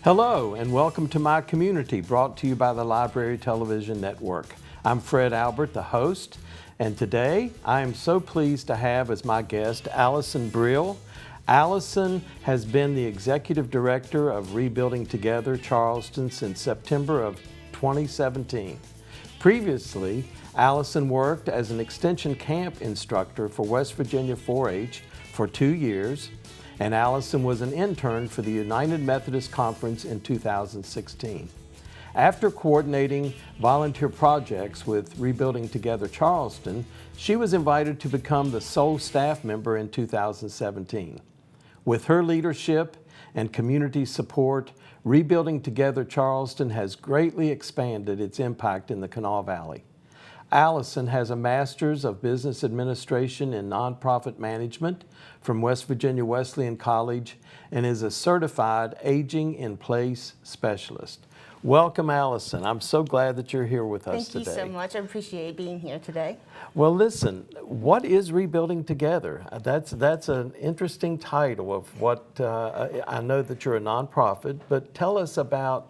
Hello and welcome to My Community, brought to you by the Library Television Network. I'm Fred Albert, the host, and today I am so pleased to have as my guest Allison Brill. Allison has been the Executive Director of Rebuilding Together Charleston since September of 2017. Previously, Allison worked as an extension camp instructor for West Virginia 4-H for 2 years, and Allison was an intern for the United Methodist Conference in 2016. After coordinating volunteer projects with Rebuilding Together Charleston, she was invited to become the sole staff member in 2017. With her leadership and community support, Rebuilding Together Charleston has greatly expanded its impact in the Kanawha Valley. Allison has a Master's of Business Administration in Nonprofit Management from West Virginia Wesleyan College and is a certified Aging in Place specialist. Welcome, Allison. I'm so glad that you're here with us today. Thank you so much. I appreciate being here today. Well, listen, what is Rebuilding Together? That's an interesting title of what, I know that you're a nonprofit, but tell us about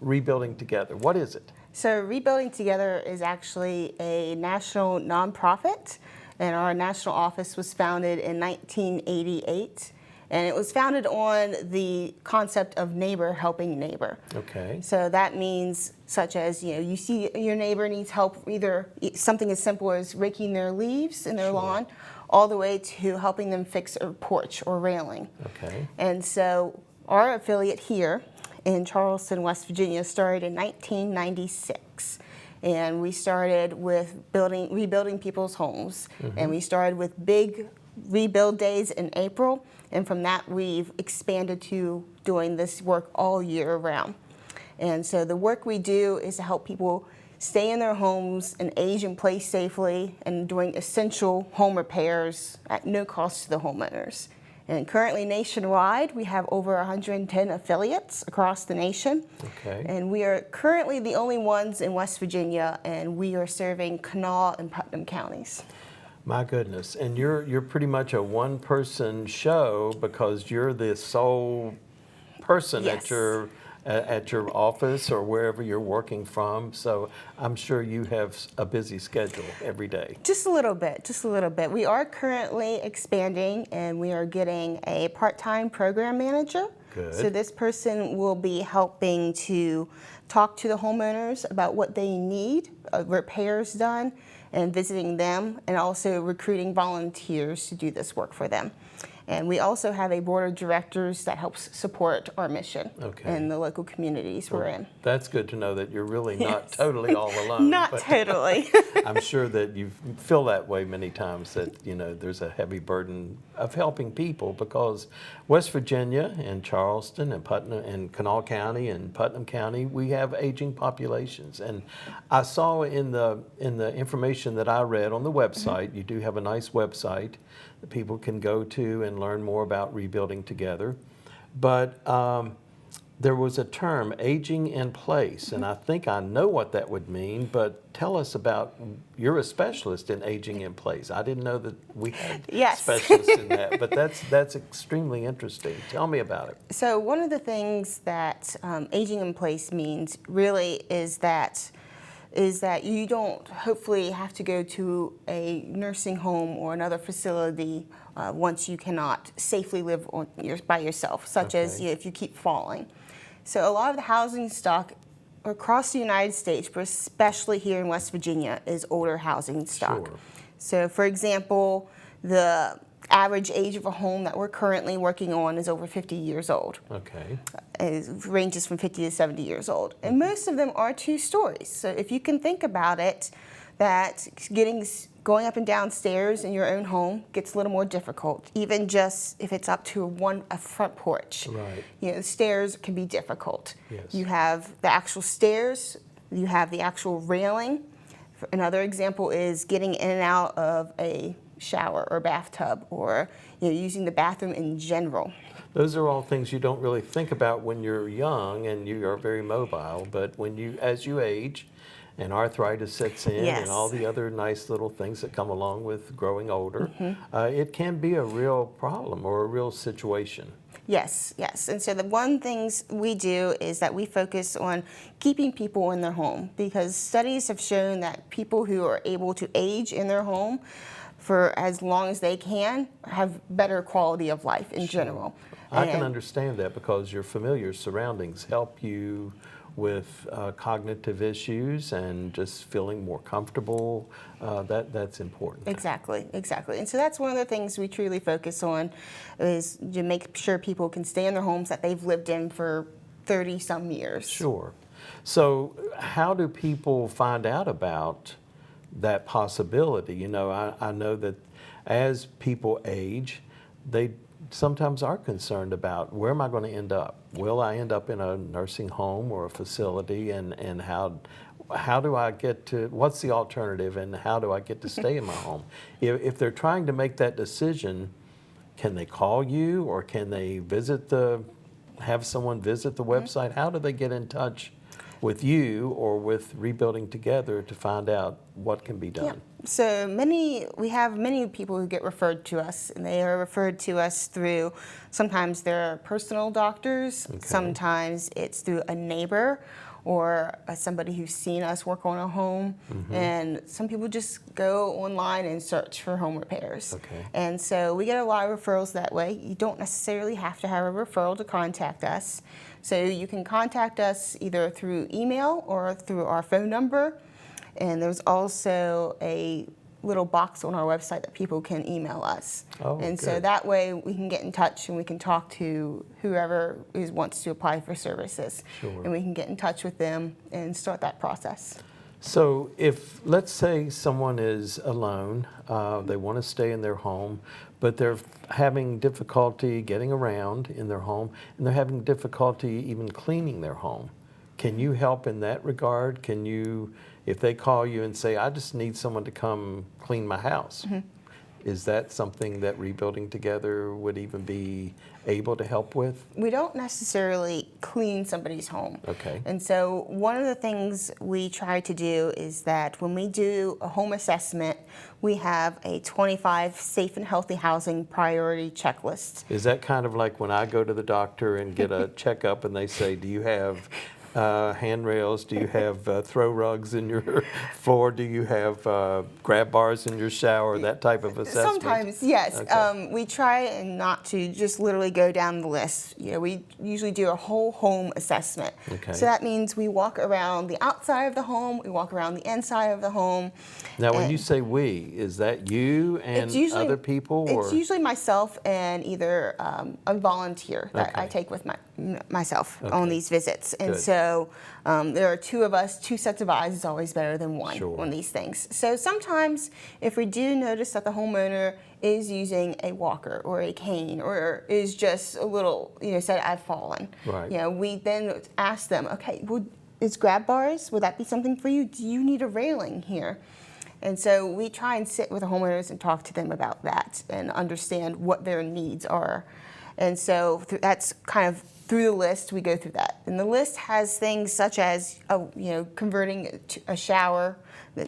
Rebuilding Together. What is it? So Rebuilding Together is actually a national nonprofit, and our national office was founded in 1988. And it was founded on the concept of neighbor helping neighbor. Okay. So that means such as, you see your neighbor needs help, either something as simple as raking their leaves in their lawn, all the way to helping them fix a porch or railing. Okay. And so our affiliate here in Charleston, West Virginia started in 1996. And we started with rebuilding people's homes. Mm-hmm. And we started with big rebuild days in April. And from that, we've expanded to doing this work all year round. And so the work we do is to help people stay in their homes and age in place safely and doing essential home repairs at no cost to the homeowners. And currently nationwide, we have over 110 affiliates across the nation. Okay. And we are currently the only ones in West Virginia, and we are serving Kanawha and Putnam counties. My goodness, and you're pretty much a one-person show because you're the sole person Yes. at your office or wherever you're working from. So I'm sure you have a busy schedule every day. Just a little bit. We are currently expanding, and we are getting a part-time program manager. Good. So this person will be helping to talk to the homeowners about what they need, repairs done, and visiting them, and also recruiting volunteers to do this work for them. And we also have a board of directors that helps support our mission in the local communities we're in. That's good to know that you're really not totally all alone. Not totally. I'm sure that you feel that way many times, that there's a heavy burden of helping people, because West Virginia and Charleston and Putnam and Kanawha County and Putnam County, we have aging populations. And I saw in the information that I read on the website, you do have a nice website that people can go to and learn more about Rebuilding Together. But there was a term, aging in place, and I think I know what that would mean, but tell us about, you're a specialist in aging in place. I didn't know that we had specialists in that, but that's extremely interesting. Tell me about it. So one of the things that aging in place means really is that you don't hopefully have to go to a nursing home or another facility once you cannot safely live by yourself, such as if you keep falling. So a lot of the housing stock across the United States, but especially here in West Virginia, is older housing stock. Sure. So for example, the average age of a home that we're currently working on is over 50 years old. Okay. It ranges from 50 to 70 years old. And most of them are 2 stories. So if you can think about it, that going up and down stairs in your own home gets a little more difficult, even just if it's up to a front porch. Right. Stairs can be difficult. Yes. You have the actual stairs, you have the actual railing. Another example is getting in and out of a shower or bathtub, or using the bathroom in general. Those are all things you don't really think about when you're young and you are very mobile, but as you age and arthritis sets in and all the other nice little things that come along with growing older, it can be a real problem or a real situation. Yes, yes. And so the one things we do is that we focus on keeping people in their home, because studies have shown that people who are able to age in their home for as long as they can have better quality of life in general. I can And- understand that because your familiar surroundings help you with cognitive issues and just feeling more comfortable. That's important. Exactly, exactly. And so that's one of the things we truly focus on, is to make sure people can stay in their homes that they've lived in for 30 some years. Sure. So how do people find out about that possibility? You know, I know that as people age, they sometimes are concerned about, where am I going to end up? Will I end up in a nursing home or a facility, and how do I get to, what's the alternative, and how do I get to stay in my home? If they're trying to make that decision, can they call you, or can they have someone visit the website? How do they get in touch with you or with Rebuilding Together to find out what can be done? Yeah. So we have many people who get referred to us, and they are referred to us through, sometimes they're personal doctors, sometimes it's through a neighbor or somebody who's seen us work on a home, and some people just go online and search for home repairs. Okay. And so we get a lot of referrals that way. You don't necessarily have to have a referral to contact us. So you can contact us either through email or through our phone number. And there's also a little box on our website that people can email us. Oh, and so good. that way we can get in touch and we can talk to whoever wants to apply for services. Sure. And we can get in touch with them and start that process. So if, let's say someone is alone, they want to stay in their home, but they're having difficulty getting around in their home, and they're having difficulty even cleaning their home. Can you help in that regard? Can you, if they call you and say, I just need someone to come clean my house, is that something that Rebuilding Together would even be able to help with? We don't necessarily clean somebody's home. Okay. And so one of the things we try to do is that when we do a home assessment, we have a 25 safe and healthy housing priority checklist. Is that kind of like when I go to the doctor and get a checkup and they say, do you have handrails? Do you have throw rugs in your floor? Do you have grab bars in your shower? That type of assessment? Sometimes, yes. Okay. We try and not to just literally go down the list. You know, we usually do a whole home assessment. Okay. So that means we walk around the outside of the home, we walk around the inside of the home. Now, when you say we, is that you and other people? It's usually myself and either a volunteer that I Okay. take with myself on Okay. these visits. And Good. so there are two of us. Two sets of eyes is always better than one Sure. on these things. So sometimes if we do notice that the homeowner is using a walker or a cane or is just a little, said, I've fallen. Right. We then ask them, okay, is grab bars, would that be something for you? Do you need a railing here? And so we try and sit with the homeowners and talk to them about that and understand what their needs are. And so that's kind of through the list, we go through that. And the list has things such as, converting a shower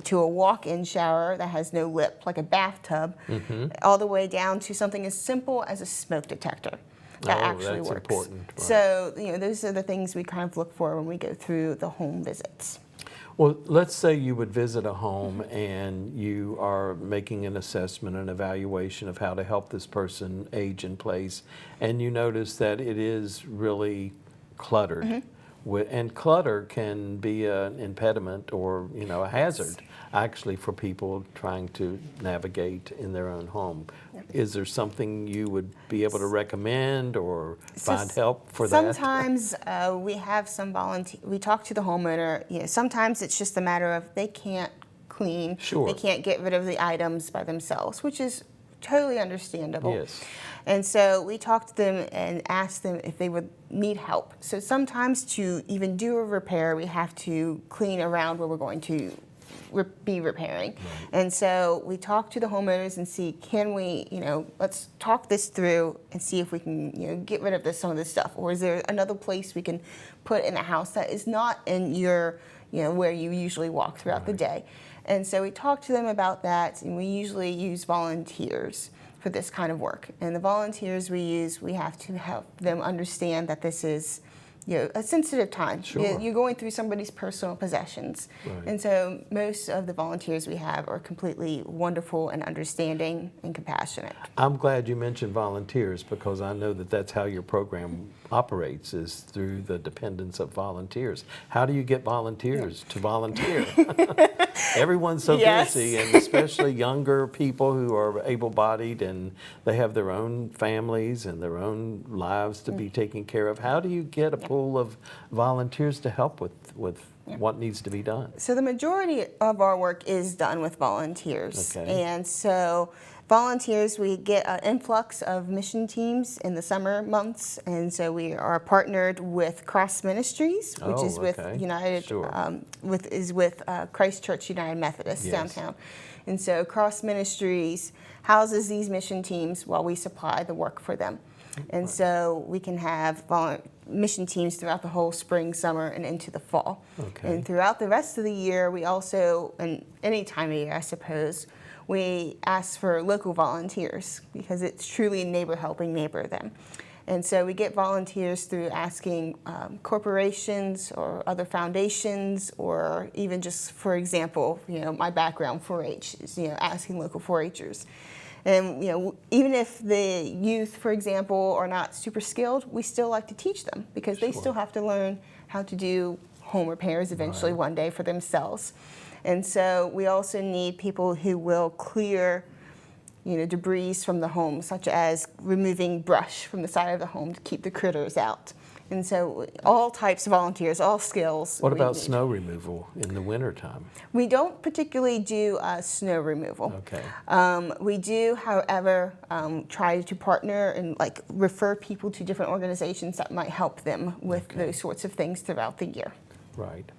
to a walk-in shower that has no lip, like a bathtub, all the way down to something as simple as a smoke detector. That actually that's works. important. Right. So, those are the things we kind of look for when we go through the home visits. Well, let's say you would visit a home and you are making an assessment, an evaluation of how to help this person age in place, and you notice that it is really cluttered. And clutter can be an impediment or, a hazard actually for people trying to navigate in their own home. Is there something you would be able to recommend or find help for that? Sometimes we have some volunteer. We talk to the homeowner. Sometimes it's just a matter of they can't clean. Sure. They can't get rid of the items by themselves, which is totally understandable. Yes. And so we talk to them and ask them if they would need help. So sometimes to even do a repair, we have to clean around where we're going to be repairing. Right. And so we talk to the homeowners and see, can we, let's talk this through and see if we can, get rid of some of this stuff. Or is there another place we can put in the house that is not in your, where you usually walk throughout the day. And so we talk to them about that, and we usually use volunteers. for this kind of work. And the volunteers we use, we have to help them understand that this is a sensitive time. Sure. You're going through somebody's personal possessions. Right. And so most of the volunteers we have are completely wonderful and understanding and compassionate. I'm glad you mentioned volunteers because I know that that's how your program operates, is through the dependence of volunteers. How do you get volunteers to volunteer? Everyone's so Yes. busy, and especially younger people who are able-bodied and they have their own families and their own lives to be taken care of. How do you get a pool of volunteers to help with what needs to be done? So the majority of our work is done with volunteers. Okay. And so volunteers, we get an influx of mission teams in the summer months. And so we are partnered with Cross Ministries, which is with okay. United, Sure. with Christ Church United Methodist Yes. downtown. And so Cross Ministries houses these mission teams while we supply the work for them. And so we can have mission teams throughout the whole spring, summer, and into the fall. Okay. And throughout the rest of the year, we also, and any time of year, I suppose, we ask for local volunteers because it's truly neighbor helping neighbor them. And so we get volunteers through asking corporations or other foundations, or even just, for example, my background, 4-H, is asking local 4-Hers. And even if the youth, for example, are not super skilled, we still like to teach them because they Sure. still have to learn how to do home repairs eventually Right. one day for themselves. And so we also need people who will clear debris from the home, such as removing brush from the side of the home to keep the critters out. And so all types of volunteers, all skills. What we about need. snow removal in the wintertime? We don't particularly do snow removal. Okay. We do, however, try to partner and refer people to different organizations that might help them with those sorts of things throughout the year. Right.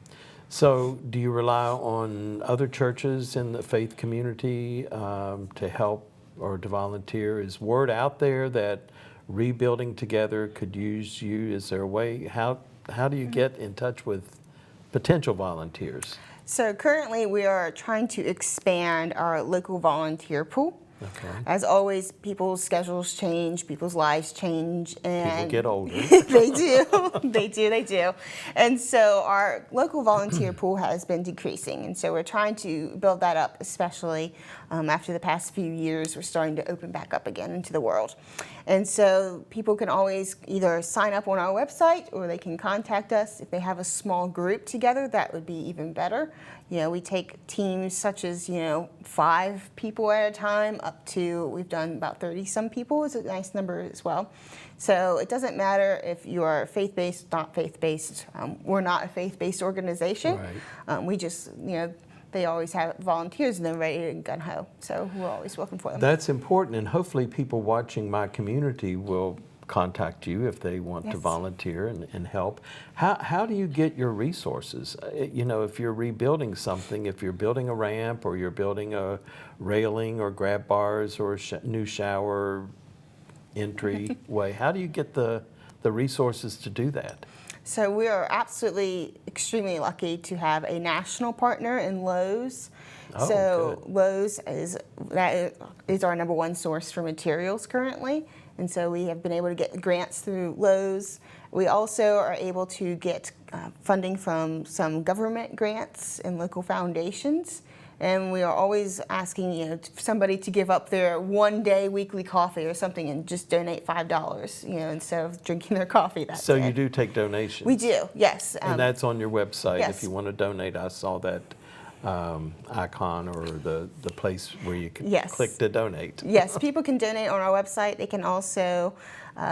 So do you rely on other churches in the faith community to help or to volunteer? Is word out there that Rebuilding Together could use you? Is there a way? How do you get in touch with potential volunteers? So currently we are trying to expand our local volunteer pool. Okay. As always, people's schedules change, people's lives change, and People get older. they do. They do. And so our local volunteer pool has been decreasing, and so we're trying to build that up, especially after the past few years. We're starting to open back up again into the world. And so people can always either sign up on our website or they can contact us. If they have a small group together, that would be even better. We take teams such as, 5 people at a time up to, we've done about 30-some people is a nice number as well. So it doesn't matter if you are faith-based, not faith-based. We're not a faith-based organization. Right. We just, they always have volunteers and they're ready and gun-ho. So we're always looking for them. That's important, and hopefully people watching My Community will contact you if they want to Yes. volunteer and help. How do you get your resources? If you're rebuilding something, if you're building a ramp or you're building a railing or grab bars or a new shower entryway, how do you get the resources to do that? So we are absolutely extremely lucky to have a national partner in Lowe's. Oh, so good. Lowe's is our number one source for materials currently. And so we have been able to get grants through Lowe's. We also are able to get funding from some government grants and local foundations. And we are always asking, somebody to give up their one-day weekly coffee or something and just donate $5, instead of drinking their coffee that So day. you do take donations? We do, yes. And that's on your website. yes. If you want to donate, I saw that icon or the place where you can Yes. click to donate. Yes, people can donate on our website. They can also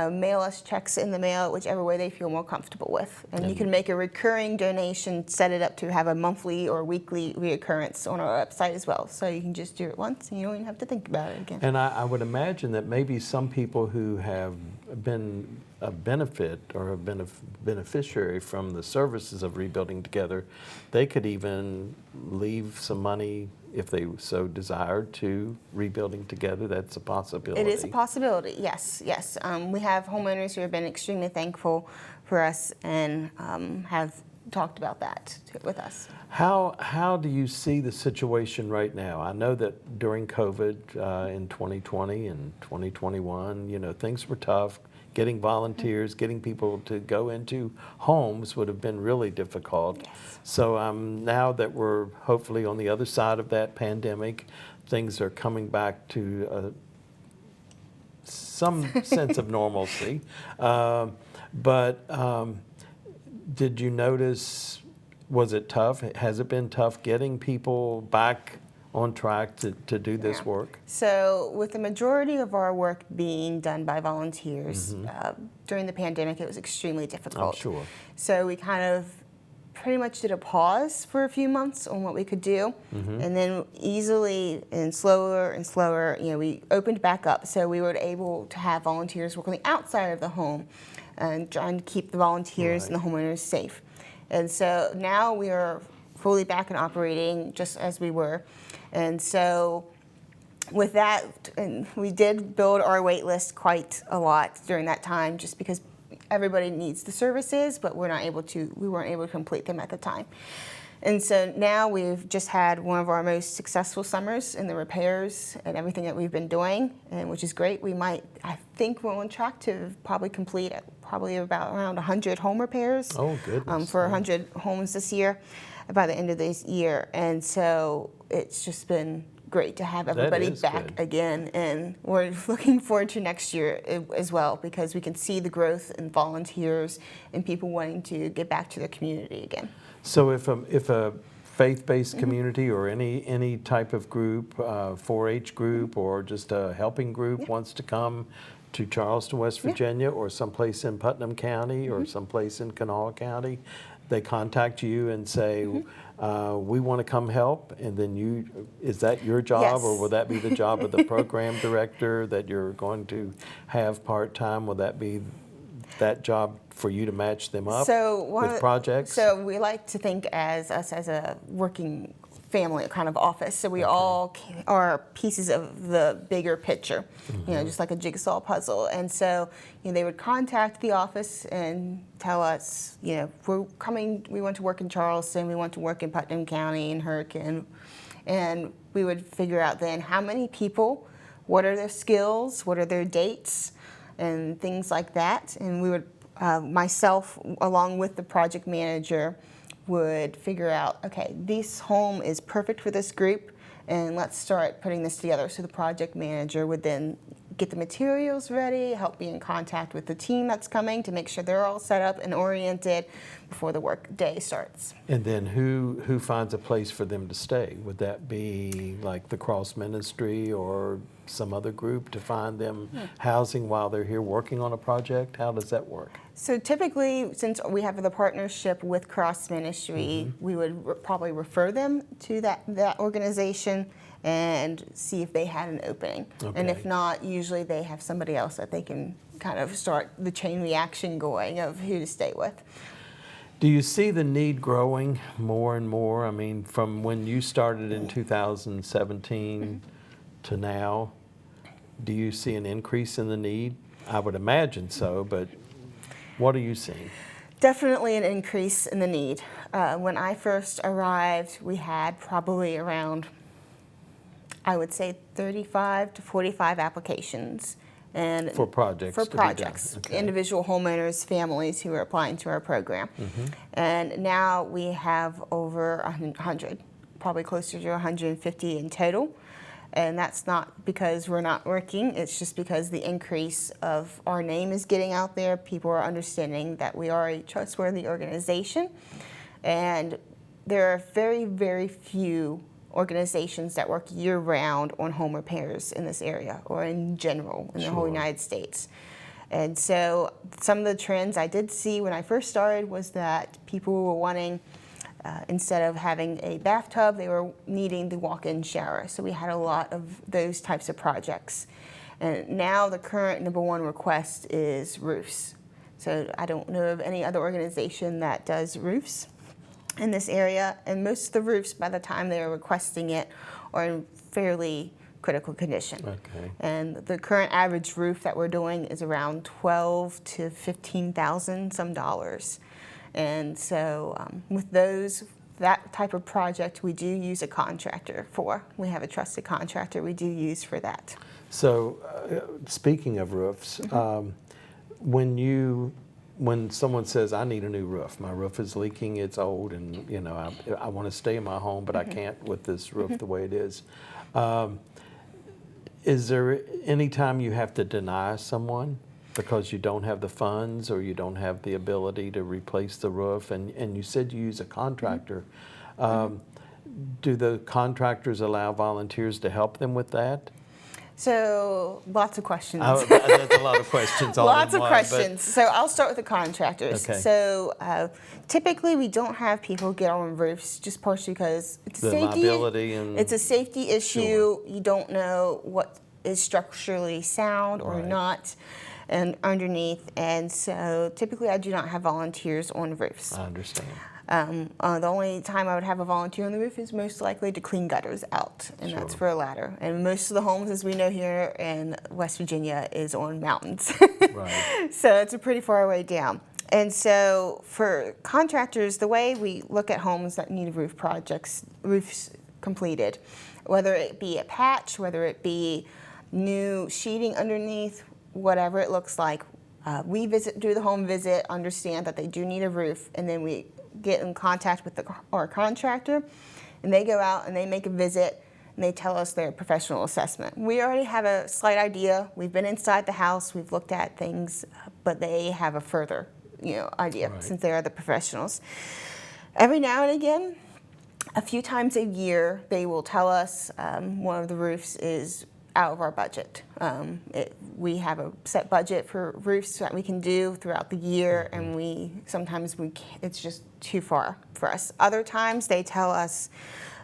mail us checks in the mail, whichever way they feel more comfortable with. And you can make a recurring donation, set it up to have a monthly or weekly reoccurrence on our website as well. So you can just do it once and you don't even have to think about it again. And I would imagine that maybe some people who have been a benefit or have been a beneficiary from the services of Rebuilding Together, they could even leave some money if they so desired to Rebuilding Together. That's a possibility. It is a possibility, yes, yes. We have homeowners who have been extremely thankful for us and have talked about that with us. How do you see the situation right now? I know that during COVID in 2020 and 2021, things were tough. Getting volunteers, getting people to go into homes would have been really difficult. Yes. So now that we're hopefully on the other side of that pandemic, things are coming back to some sense of normalcy. But did you notice, was it tough? Has it been tough getting people back on track to do this work? So with the majority of our work being done by volunteers, during the pandemic it was extremely difficult. I'm sure. So we kind of pretty much did a pause for a few months on what we could do, and then easily and slower, we opened back up. So we were able to have volunteers work on the outside of the home and trying to keep the volunteers and the homeowners safe. And so now we are fully back and operating just as we were. And so with that, and we did build our wait list quite a lot during that time, just because everybody needs the services, but we weren't able to complete them at the time. And so now we've just had one of our most successful summers in the repairs and everything that we've been doing, and which is great. I think we're on track to probably complete about around 100 home repairs. Oh, goodness. For 100 homes this year, by the end of this year. And so it's just been great to have everybody back again, and we're looking forward to next year as well, because we can see the growth in volunteers and people wanting to get back to their community again. So if a faith-based community or any type of group, 4-H group or just a helping group wants to come to Charleston, West Virginia, or someplace in Putnam County or someplace in Kanawha County, they contact you and say, we want to come help, and then is that your job, or will that be the job of the program director that you're going to have part-time? Will that be that job for you to match them up with projects? So we like to think as us as a working family kind of office. So we all are pieces of the bigger picture, just like a jigsaw puzzle. And so they would contact the office and tell us, we're coming, we want to work in Charleston, we want to work in Putnam County and Hurricane. And we would figure out then how many people, what are their skills, what are their dates, and things like that. And we would, myself, along with the project manager, would figure out, okay, this home is perfect for this group, and let's start putting this together. So the project manager would then get the materials ready, help be in contact with the team that's coming to make sure they're all set up and oriented before the work day starts. And then who finds a place for them to stay? Would that be like the Cross Ministry or some other group to find them housing while they're here working on a project? How does that work? So typically, since we have the partnership with Cross Ministry, we would probably refer them to that organization and see if they had an opening. Okay. And if not, usually they have somebody else that they can kind of start the chain reaction going of who to stay with. Do you see the need growing more and more? I mean, from when you started in 2017 to now, do you see an increase in the need? I would imagine so, but what are you seeing? Definitely an increase in the need. When I first arrived, we had probably around, I would say, 35 to 45 applications. And for projects? For projects. Okay. Individual homeowners, families who are applying to our program. And now we have over 100, probably closer to 150 in total. And that's not because we're not working, it's just because the increase of our name is getting out there. People are understanding that we are a trustworthy organization. And there are very, very few organizations that work year-round on home repairs in this area, or in general in the whole United States. And so some of the trends I did see when I first started was that people were wanting, instead of having a bathtub, they were needing the walk-in shower. So we had a lot of those types of projects. And now the current #1 request is roofs. So I don't know of any other organization that does roofs in this area. And most of the roofs, by the time they're requesting it, are in fairly critical condition. Okay. And the current average roof that we're doing is around $12,000 to $15,000 some dollars. And so with that type of project, we do use a contractor for. We have a trusted contractor we do use for that. So, speaking of roofs, when someone says, I need a new roof, my roof is leaking, it's old, and I want to stay in my home, but I can't with this roof the way it is there any time you have to deny someone because you don't have the funds or you don't have the ability to replace the roof? And you said you use a contractor. Do the contractors allow volunteers to help them with that? So lots of questions. That's a lot of questions. Lots of questions. So I'll start with the contractors. Okay. So typically we don't have people get on roofs just partially because it's The safety. liability and It's a safety issue. Sure. You don't know what is structurally sound or Right. not and underneath. And so typically I do not have volunteers on roofs. I understand. The only time I would have a volunteer on the roof is most likely to clean gutters out, and that's Sure. for a ladder. And most of the homes, as we know here in West Virginia, is on mountains. Right. So it's a pretty far way down. And so for contractors, the way we look at homes that need roofs completed, whether it be a patch, whether it be new sheeting underneath, whatever it looks like, we do the home visit, understand that they do need a roof, and then we get in contact with our contractor, and they go out and they make a visit and they tell us their professional assessment. We already have a slight idea. We've been inside the house, we've looked at things, but they have a further idea Right. since they are the professionals. Every now and again, a few times a year, they will tell us one of the roofs is out of our budget. We have a set budget for roofs that we can do throughout the year, and it's just too far for us. Other times they tell us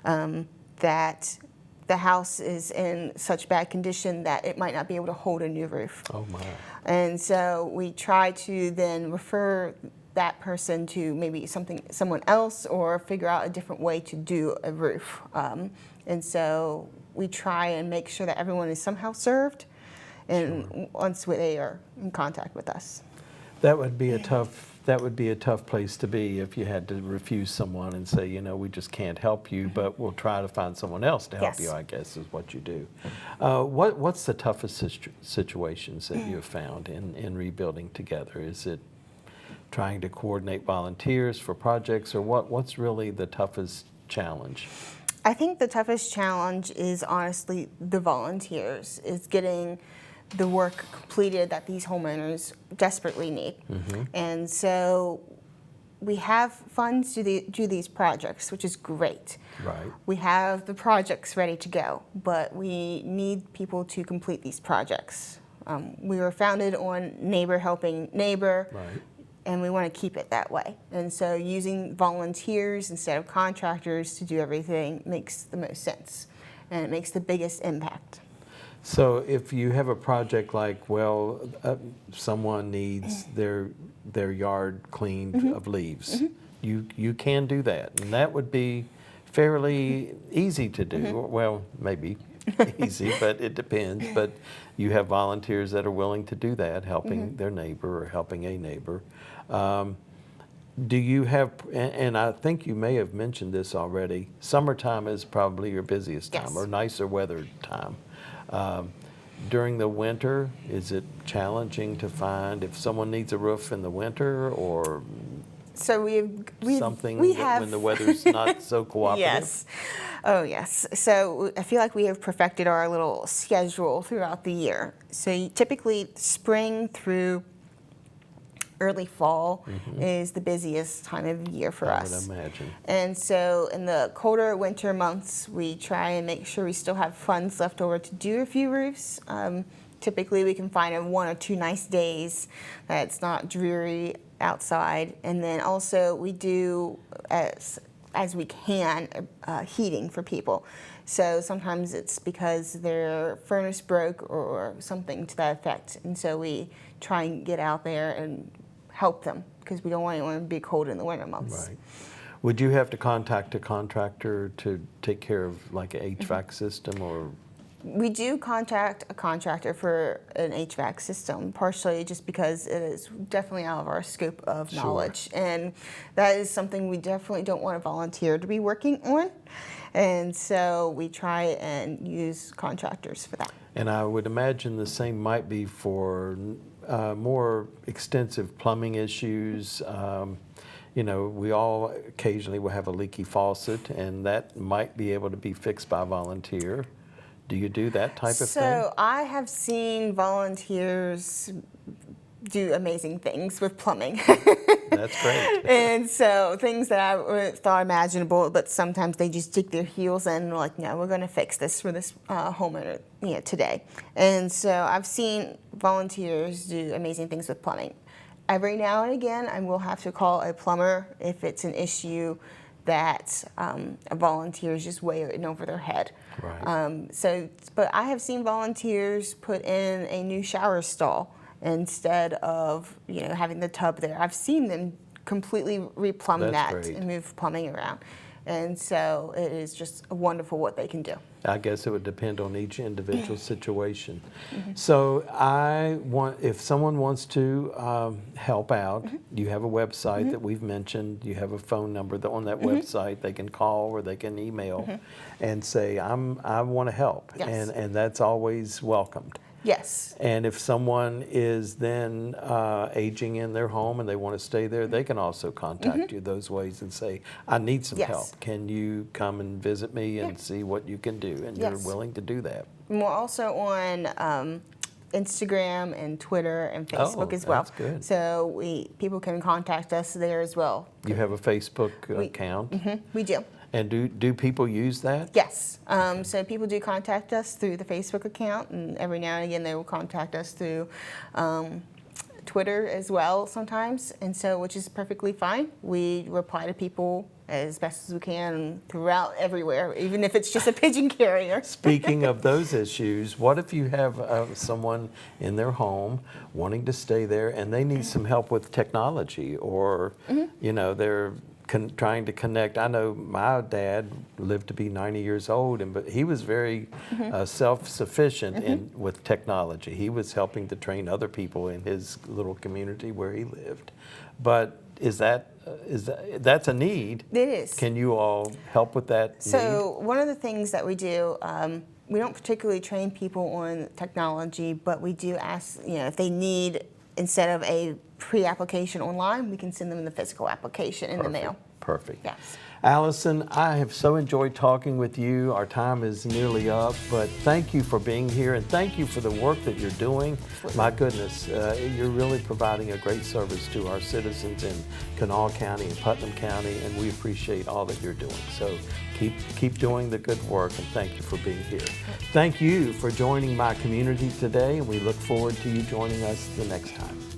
that the house is in such bad condition that it might not be able to hold a new roof. Oh my. And so we try to then refer that person to maybe someone else or figure out a different way to do a roof. And so we try and make sure that everyone is somehow served, and once they are in contact with us. That would be a tough place to be if you had to refuse someone and say, we just can't help you, but we'll try to find someone else to help Yes. you, I guess is what you do. What's the toughest situations that you have found in rebuilding together? Is it trying to coordinate volunteers for projects, or what's really the toughest challenge? I think the toughest challenge is honestly the volunteers, is getting the work completed that these homeowners desperately need. And so we have funds to do these projects, which is great. Right. We have the projects ready to go, but we need people to complete these projects. We were founded on neighbor helping neighbor. Right. And we want to keep it that way. And so using volunteers instead of contractors to do everything makes the most sense, and it makes the biggest impact. So if you have a project like, someone needs their yard cleaned of leaves, you can do that, and that would be fairly easy to do. Well, maybe easy, but it depends. But you have volunteers that are willing to do that, helping their neighbor or helping a neighbor. Do you have, and I think you may have mentioned this already, summertime is probably your busiest time, Yes. or nicer weather time. During the winter, is it challenging to find if someone needs a roof in the winter, or So something we that have when the weather's not so cooperative? Yes. Oh, yes. So I feel like we have perfected our little schedule throughout the year. So typically spring through early fall is the busiest time of year for I us. would imagine. And so in the colder winter months, we try and make sure we still have funds left over to do a few roofs. Typically we can find 1 or 2 nice days that it's not dreary outside. And then also we do, as we can, heating for people. So sometimes it's because their furnace broke or something to that effect. And so we try and get out there and help them, because we don't want anyone to be cold in the winter months. Right. Would you have to contact a contractor to take care of like an HVAC system or We do contact a contractor for an HVAC system, partially just because it is definitely out of our scope of knowledge. And that is something we definitely don't want a volunteer to be working on. And so we try and use contractors for that. And I would imagine the same might be for more extensive plumbing issues. You know, we all occasionally will have a leaky faucet, and that might be able to be fixed by a volunteer. Do you do that type of thing? So I have seen volunteers do amazing things with plumbing. That's great. And so things that I thought imaginable, but sometimes they just dig their heels in and are like, no, we're going to fix this for this homeowner, today. And so I've seen volunteers do amazing things with plumbing. Every now and again, I will have to call a plumber if it's an issue that a volunteer is just way in over their head. Right. But I have seen volunteers put in a new shower stall instead of having the tub there. I've seen them completely replumb that and move plumbing around. And so it is just wonderful what they can do. I guess it would depend on each individual situation. So if someone wants to help out, you have a website that we've mentioned, you have a phone number on that website they can call or they can email and say, I want to help. Yes. And that's always welcomed. Yes. And if someone is then aging in their home and they want to stay there, they can also contact you those ways and say, I need some help. Can you come and visit me and see what you can do? And you're willing to do that. And we're also on Instagram and Twitter and Facebook as well. That's good. So people can contact us there as well. You have a Facebook account? We do. And do people use that? Yes. So people do contact us through the Facebook account, and every now and again they will contact us through Twitter as well sometimes, and so which is perfectly fine. We reply to people as best as we can throughout everywhere, even if it's just a pigeon carrier. Speaking of those issues, what if you have someone in their home wanting to stay there and they need some help with technology, or they're trying to connect? I know my dad lived to be 90 years old, but he was very self-sufficient with technology. He was helping to train other people in his little community where he lived. But that's a need? It is. Can you all help with that need? So one of the things that we do, we don't particularly train people on technology, but we do ask, if they need, instead of a pre-application online, we can send them the physical application in the mail. Perfect. Yes. Allison, I have so enjoyed talking with you. Our time is nearly up, but thank you for being here and thank you for the work that you're doing. Absolutely. My goodness, you're really providing a great service to our citizens in Kanawha County and Putnam County, and we appreciate all that you're doing. So keep doing the good work, and thank you for being here. Thank you for joining my community today, and we look forward to you joining us the next time.